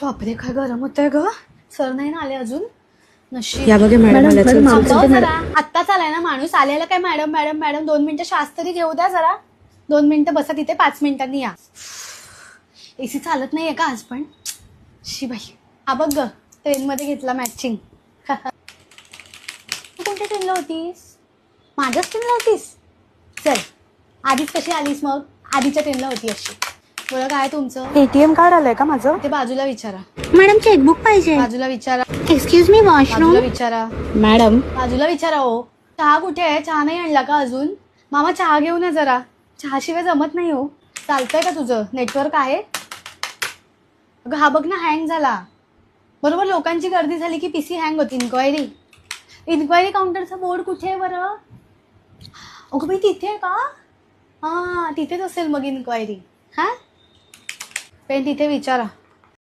बापरे काय गरम होतंय ग. सर नाही ना आले अजून. नशीब. या बघे मॅडम आत्ताच आलाय ना माणूस. आलेला काय मॅडम मॅडम मॅडम 2 मिनिटं श्वास तरी घेऊ द्या जरा. 2 मिनिटं बसा तिथे, 5 मिनिटांनी या. एसी चालत नाहीये का आज पण. शी बाई. हा बघ ग ट्रेन मध्ये घेतला मॅचिंग. तू कोणत्या ट्रेनला होतीस? माझ्याच ट्रेनला होतीस. चल आधीच कशी आलीस मग. आधीच्या ट्रेनला होती अशी. बोला काय तुमचं. एटीएम कार्ड आलंय का माझं? ते बाजूला विचारा. मॅडम चेकबुक पाहिजे. बाजूला विचारा. Excuse me washroom. बाजूला विचारा. मॅडम बाजूला विचारा. हो चहा कुठे आहे. चहा नाही आणला का अजून. मामा चहा घेऊ ना जरा. चहाशिवाय जमत नाही हो. चालतंय का तुझं. नेटवर्क आहे. अगं हा बघ ना हँग झाला. बरोबर लोकांची गर्दी झाली की पीसी हँग होती. इन्क्वायरी काउंटरचा बोर्ड कुठे आहे बरं. अगं बाई तिथे आहे का. हां तिथेच असेल मग इन्क्वायरी. हां पेन तिथे विचारा.